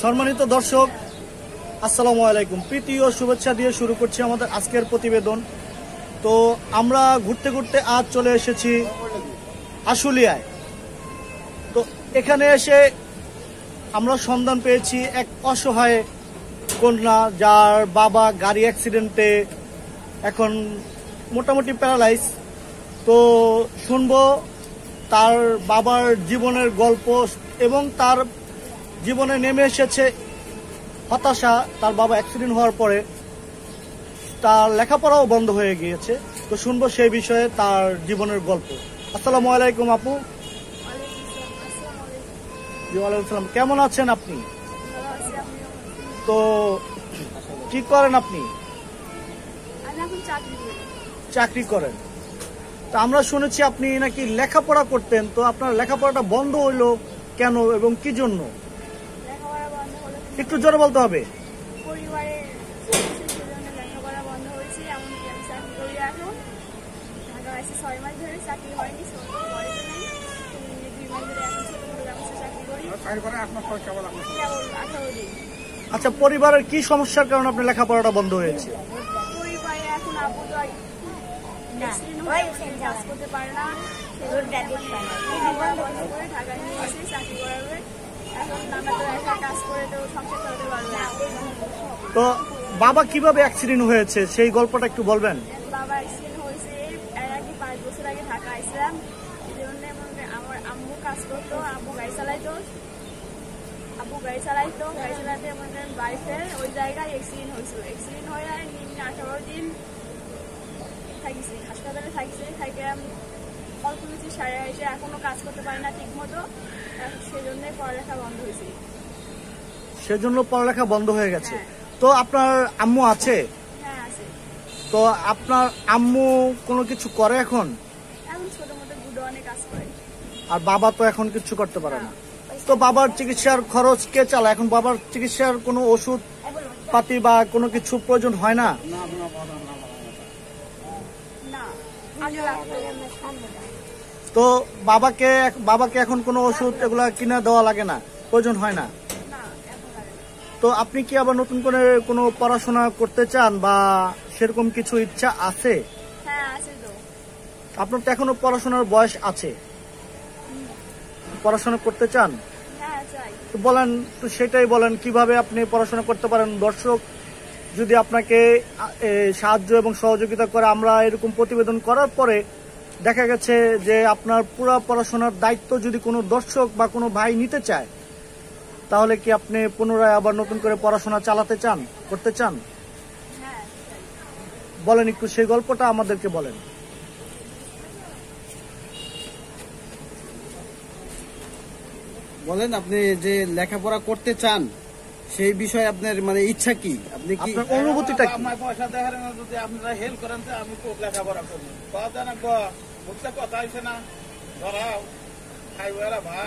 সম্মানিত দর্শক, আসসালামু আলাইকুম। প্রীতি ও শুভেচ্ছা দিয়ে শুরু করছি আমাদের আজকের প্রতিবেদন। তো আমরা ঘুরতে ঘুরতে আজ চলে এসেছি আশুলিয়ায়। তো এখানে এসে আমরা সন্ধান পেয়েছি এক অসহায় কন্যা, যার বাবা গাড়ি অ্যাক্সিডেন্টে এখন মোটামুটি প্যারালাইজ। তো শুনবো তার বাবার জীবনের গল্প এবং তার জীবনে নেমে এসেছে হতাশা। তার বাবা অ্যাক্সিডেন্ট হওয়ার পরে তার লেখাপড়াও বন্ধ হয়ে গিয়েছে। তো শুনবো সেই বিষয়ে তার জীবনের গল্প। আসসালামু আলাইকুম আপু। জি ওয়ালাইকুম আসসালাম। কেমন আছেন আপনি? তো কি করেন আপনি? চাকরি করেন। তো আমরা শুনেছি আপনি নাকি লেখাপড়া করতেন, তো আপনার লেখাপড়াটা বন্ধ হইলো কেন এবং কি জন্য? একটু জোরে বলতে হবে। আচ্ছা, পরিবারের কি সমস্যার কারণে আপনার লেখাপড়াটা বন্ধ হয়েছে? তো বাবা কিভাবে অ্যাক্সিডেন্ট হয়েছে সেই গল্পটা একটু বলবেন? বাবা অ্যাক্সিডেন্ট হয়েছে এর আগে 5 বছর আগে ঢাকা আইছিলাম। এই জন্য আমার আম্মু কাজ করতো, আব্বু গাড়ি চালাইতো। গাড়ি চালাতে আমাদের বাড়িতে ওই জায়গায় অ্যাক্সিডেন্ট হয়েছিল। অ্যাক্সিডেন্ট হয়ে নিম্নে 18 দিন থাকিছি, হাসপাতালে থাকিছি। থাকে অল্প কিছু সারে হয়েছে, এখনো কাজ করতে পারি না ঠিক মতো। সেজন্য পড়ালেখা বন্ধ হয়েছে। সেজন্য পড়ালেখা বন্ধ হয়ে গেছে। তো আপনার আম্মু আছে? হ্যাঁ আছে। তো আপনার আম্মু কোনো কিছু করে এখন? এখন ছোট মোটো গুডাউনে কাজ করে। আর বাবা তো এখন কিছু করতে পারে না। তো বাবার চিকিৎসার খরচ কে চালায়? এখন বাবার চিকিৎসার কোনো ওষুধ পাতি বা কোনো কিছু প্রয়োজন হয় না? তো বাবাকে এখন কোনো ওষুধ এগুলা কিনে দেওয়া লাগে না, প্রয়োজন হয় না? তো আপনি কি আবার নতুন করে কোনো পড়াশোনা করতে চান বা সেরকম কিছু ইচ্ছা আছে? হ্যাঁ আছে। তো আপনার তো এখনো পড়াশোনার বয়স আছে, পড়াশোনা করতে চান? হ্যাঁ চাই। তো বলেন, তো সেটাই বলেন কিভাবে আপনি পড়াশোনা করতে পারেন। দর্শক যদি আপনাকে সাহায্য এবং সহযোগিতা করে, আমরা এরকম প্রতিবেদন করার পরে দেখা গেছে যে আপনার পুরো পড়াশোনার দায়িত্ব যদি কোনো দর্শক বা কোনো ভাই নিতে চায়, তাহলে কি আপনি পুনরায় আবার নতুন করে পড়াশোনা চালাতে চান, করতে চান? হ্যাঁ বলেন একটু সেই গল্পটা আমাদেরকে বলেন। বলেন, আপনি যে লেখাপড়া করতে চান সেই বিষয়ে আপনার মানে ইচ্ছা কি? আপনি কি আপনার অনুভূতিটা কি? আমার পয়সা দেখার যদি আপনারা হেল্প করেন তো আমি খুব লেখাপড়া করবো। কথা না বুঝতে কথা হয়েছে না, ধরাও খাইবেরা ভা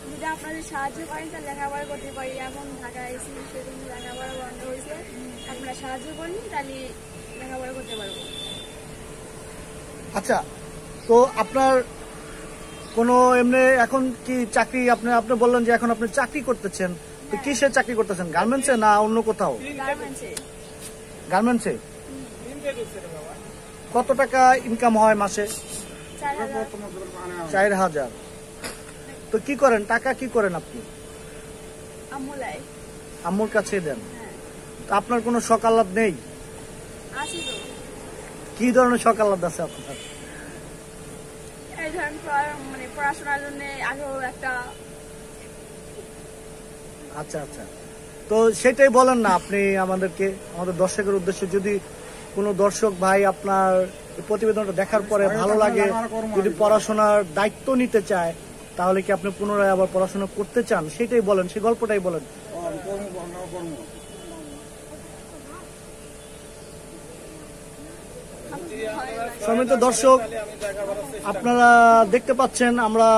যদি আপনাদের সাহায্য করেন তাহলে লেখাপড়া করতে পারি। এখন ঢাকায় এসে সেজন্য লেখাপড়া বন্ধ হয়েছে। আপনারা সাহায্য করেন তাহলে লেখাপড়া করতে পারবো। আচ্ছা, তো আপনার কোনো এমনি এখন কি চাকরি? আপনি বললেন যে এখন আপনি চাকরি করতেছেন, তো কিসের চাকরি করতেছেন? গার্মেন্টসে না অন্য কোথাও? গার্মেন্টসে। কত টাকা ইনকাম হয় মাসে? 4,000। তো কি করেন টাকা, কি করেন আপনি? আম্মুর কাছে দেন। তো আপনার কোনো শখ আহ্লাদ নেই? কি ধরনের শখ আহ্লাদ আছে আপনার? এই ধরেন মানে পড়াশোনার জন্য আগেও একটা। আচ্ছা আচ্ছা, তো সেটাই বলেন না আপনি আমাদেরকে, আমাদের দর্শকের উদ্দেশ্যে। যদি কোনো দর্শক ভাই আপনার প্রতিবেদনটা দেখার পরে ভালো লাগে, যদি পড়াশোনার দায়িত্ব নিতে চায়, তাহলে কি আপনি পুনরায় আবার পড়াশোনা করতে চান, সেটাই বলেন, সেই গল্পটাই বলেন। সম্মানিত দর্শক, আপনারা দেখতে পাচ্ছেন আমরা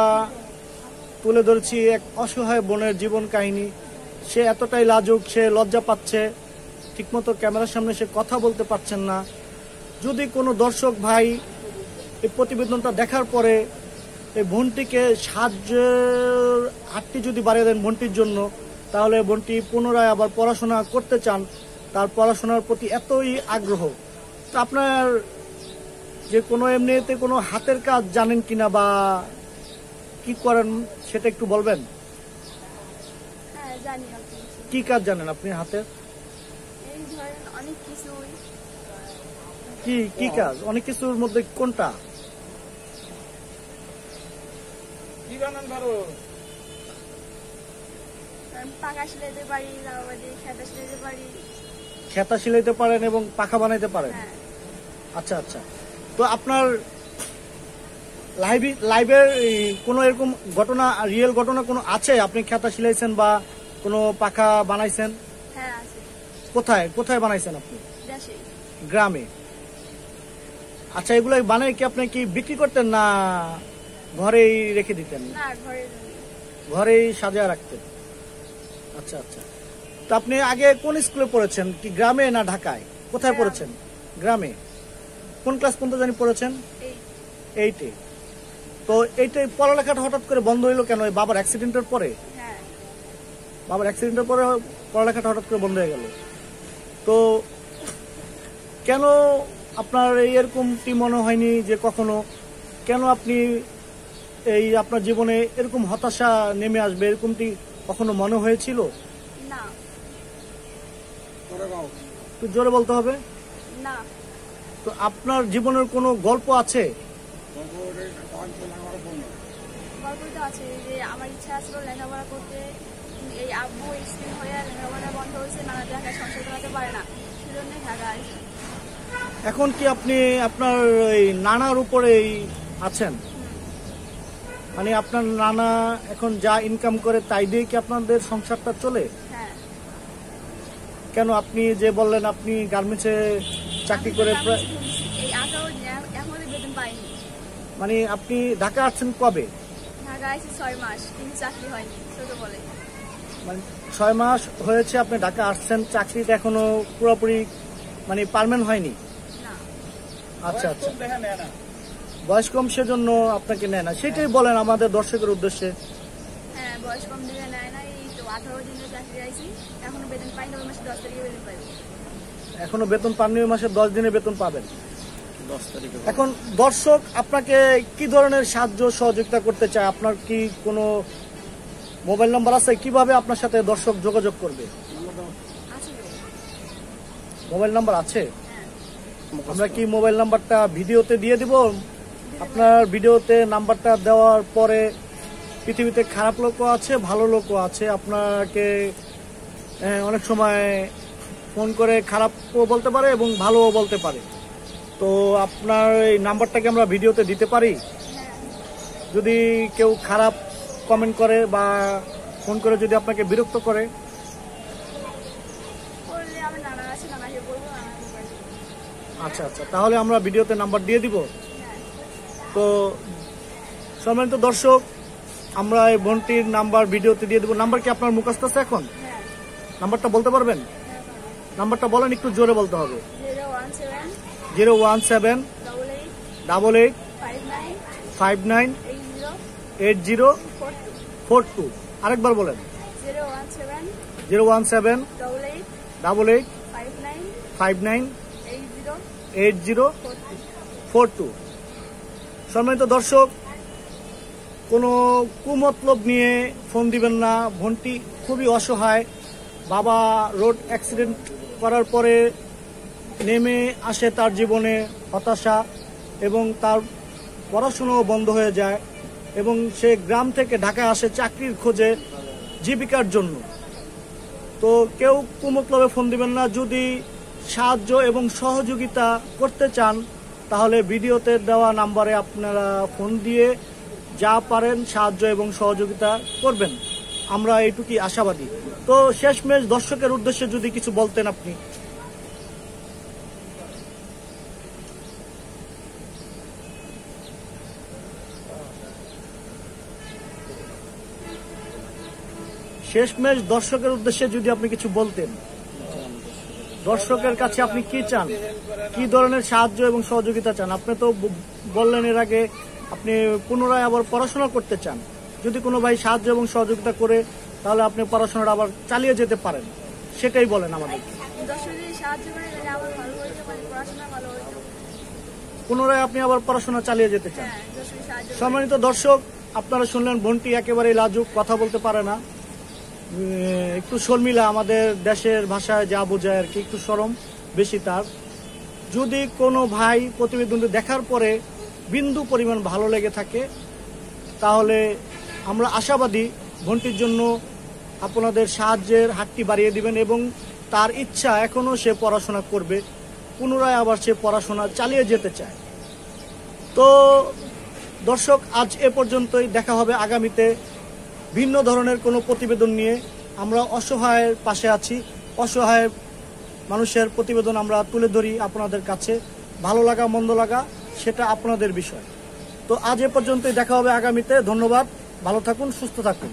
তুলে ধরেছি এক অসহায় বোনের জীবন কাহিনী। সে এতটাই লাজুক, সে লজ্জা পাচ্ছে, ঠিকমতো ক্যামেরার সামনে সে কথা বলতে পারছেন না। যদি কোনো দর্শক ভাই এই প্রতিবেদনটা দেখার পরে এই বোনটিকে সাহায্যের হাতটি যদি বাড়িয়ে দেন বোনটির জন্য, তাহলে বোনটি পুনরায় আবার পড়াশোনা করতে চান, তার পড়াশোনার প্রতি এতই আগ্রহ। তো আপনার যে কোনো এমনিতে কোনো হাতের কাজ জানেন কিনা বা কি করেন সেটা একটু বলবেন। হ্যাঁ জানি অল্প কিছু। কি কাজ জানেন আপনি হাতের? এই ধরেন অনেক কিছুই, কি কি কাজ? অনেক কিছুর মধ্যে কোনটা? কি বানান পারো? ধরেন পাকা সিলাইতে পারি, তারপরে খেতা সিলাইতে পারি। খেতা সিলাইতে পারেন এবং পাখা বানাইতে পারেন। হ্যাঁ আচ্ছা আচ্ছা। তো আপনার লাইভের কোনো এরকম ঘটনা, রিয়েল ঘটনা কোনো আছে? আপনি খেতা সিলাইছেন বা কোনো পাখা বানাইছেন? হ্যাঁ আছে, কোথায় কোথায় বানাইছেন আপনি? দেশে। গ্রামে। আচ্ছা, এগুলো বানাই কি আপনি কি বিক্রি করতেন না ঘরেই রেখে দিতেন? না ঘরে জন্য। ঘরেই সাজিয়ে রাখতেন। আচ্ছা আচ্ছা। তো আপনি আগে কোন স্কুলে পড়েছেন? কি গ্রামে না ঢাকায়? কোথায় গ্রামে। পড়েছেন? গ্রামে। কোন ক্লাস পর্যন্ত জানি পড়েছেন? এই 8-এ। তো এইটাই পড়ালেখাটা হঠাৎ করে বন্ধ হইলো কেন? এই বাবার অ্যাক্সিডেন্টের পরে? হ্যাঁ বাবার অ্যাক্সিডেন্টের পরে পড়ালেখাটা হঠাৎ করে বন্ধ হয়ে গেল। তো কেন আপনার এরকমটি মনে হয়নি যে কখনো, কেন আপনি এই আপনার জীবনে এরকম হতাশা নেমে আসবে এরকমটি কখনো মনে হয়েছিল? না একটু জোরে বলতে হবে। না তো আপনার জীবনের কোনো গল্প আছে? গল্প তো আছে যে আমার ইচ্ছা ছিল লেখাপড়া করতে, এই আব্বু স্ক্রিন হয়ে লেখাপড়া বন্ধ হয়েছে, নানা জায়গায় সংসার চালাতে পারে না, সেজন্য ঢাকা আসি। এখন কি আপনি আপনার এই নানার উপরেই আছেন? মানে আপনার নানা এখন যা ইনকাম করে তাই দিয়ে কি আপনাদের সংসারটা চলে? হ্যাঁ কেন আপনি যে বললেন আপনি গার্মেন্টসে চাকরি করে প্রায়, এই 18 এখনো বেতন পাইনি। মানে আপনি ঢাকা আসছেন কবে? ঢাকা আসি 6 মাস, কিন্তু চাকরি হয়নি ছোট বলে। মানে 6 মাস হয়েছে আপনি ঢাকা আসছেন, চাকরিটা এখনো পুরোপুরি মানে পার্মানেন্ট হয়নি। না আচ্ছা আচ্ছা। দেখা নেয় না। বয়স কম সেজন্য আপনাকে নেয় না, সেটাই বলেন আমাদের দর্শকের উদ্দেশ্যে। হ্যাঁ বয়স কম দিকে নেয় না, এই তো 18 দিনের চাকরি আইছি, এখনো বেতন পাইনি, ওই মাসে 10 তারিখে বেতন পাইব। এখনো বেতন পাননি, ওই মাসে 10 দিনে বেতন পাবেন। 10 তারিখে। এখন দর্শক আপনাকে কি ধরনের সাহায্য সহযোগিতা করতে চায়? আপনার কি কোনো মোবাইল নাম্বার আছে? কিভাবে আপনার সাথে দর্শক যোগাযোগ করবে? আছে তো? মোবাইল নাম্বার আছে? হ্যাঁ আমরা কি মোবাইল নাম্বারটা ভিডিওতে দিয়ে দিব? আপনার ভিডিওতে নাম্বারটা দেওয়ার পরে পৃথিবীতে খারাপ লোকও আছে, ভালো লোকও আছে। আপনাকে অনেক সময় ফোন করে খারাপও বলতে পারে এবং ভালোও বলতে পারে। তো আপনার এই নাম্বারটাকে আমরা ভিডিওতে দিতে পারি? হ্যাঁ যদি কেউ খারাপ কমেন্ট করে বা ফোন করে যদি আপনাকে বিরক্ত করে? করলে আমি নানা আছে, নানাকে বলবো, নানাকে বলবো। আচ্ছা আচ্ছা, তাহলে আমরা ভিডিওতে নাম্বার দিয়ে দিব। হ্যাঁ তো সম্মানিত দর্শক, আমরা এই বোনটির নাম্বার ভিডিওতে দিয়ে দেবো। নাম্বার কি আপনার মুখস্থ আছে এখন? হ্যাঁ নাম্বারটা বলতে পারবেন? নাম্বারটা বলেন, একটু জোরে বলতে হবে। 017 017 88 88 59 59 80 80 42। 42। আরেকবার বলেন। 017 017 88 88 59 59 80 80 42। সম্মানিত দর্শক, কোনো কুমতলব নিয়ে ফোন দিবেন না। বোনটি খুবই অসহায়। বাবা রোড অ্যাক্সিডেন্ট করার পরে নেমে আসে তার জীবনে হতাশা এবং তার পড়াশুনোও বন্ধ হয়ে যায় এবং সে গ্রাম থেকে ঢাকায় আসে চাকরির খোঁজে, জীবিকার জন্য। তো কেউ কুমতলবে ফোন দিবেন না। যদি সাহায্য এবং সহযোগিতা করতে চান তাহলে ভিডিওতে দেওয়া নাম্বারে আপনারা ফোন দিয়ে যা পারেন সাহায্য এবং সহযোগিতা করবেন, আমরা এইটুকুই আশাবাদী। তো শেষমেশ দর্শকের উদ্দেশ্যে যদি কিছু বলতেন আপনি। শেষমেশ দর্শকের উদ্দেশ্যে যদি আপনি কিছু বলতেন, দর্শকের কাছে আপনি কি চান, কি ধরনের সাহায্য এবং সহযোগিতা চান? আপনি তো বললেন এর আগে আপনি পুনরায় আবার পড়াশোনা করতে চান, যদি কোনো ভাই সাহায্য এবং সহযোগিতা করে, তাহলে আপনি পড়াশোনাটা আবার চালিয়ে যেতে পারেন, সেটাই বলেন আমাদের। দর্শক যদি সাহায্য করে তাহলে আমার ভালো হইতে পারে, পড়াশোনা ভালো হইতে। পুনরায় আপনি আবার পড়াশোনা চালিয়ে যেতে চান। হ্যাঁ, দর্শক সাহায্য করে। সম্মানিত দর্শক, আপনারা শুনলেন বোনটি একেবারেই লাজুক, কথা বলতে পারে না, একটু শর্মিলা, আমাদের দেশের ভাষায় যা বোঝায় আর কি, একটু শরম বেশি তার। যদি কোনো ভাই প্রতিবেদনটি দেখার পরে বিন্দু পরিমাণ ভালো লেগে থাকে, তাহলে আমরা আশাবাদী বোনটির জন্য আপনাদের সাহায্যের হাতটি বাড়িয়ে দিবেন এবং তার ইচ্ছা এখনও সে পড়াশোনা করবে, পুনরায় আবার সে পড়াশোনা চালিয়ে যেতে চায়। তো দর্শক, আজ এ পর্যন্তই, দেখা হবে আগামীতে ভিন্ন ধরনের কোনো প্রতিবেদন নিয়ে। আমরা অসহায়ের পাশে আছি, অসহায় মানুষের প্রতিবেদন আমরা তুলে ধরি আপনাদের কাছে, ভালো লাগা মন্দ লাগা সেটা আপনাদের বিষয়। তো আজ এ পর্যন্তই, দেখা হবে আগামীতে। ধন্যবাদ, ভালো থাকুন, সুস্থ থাকুন।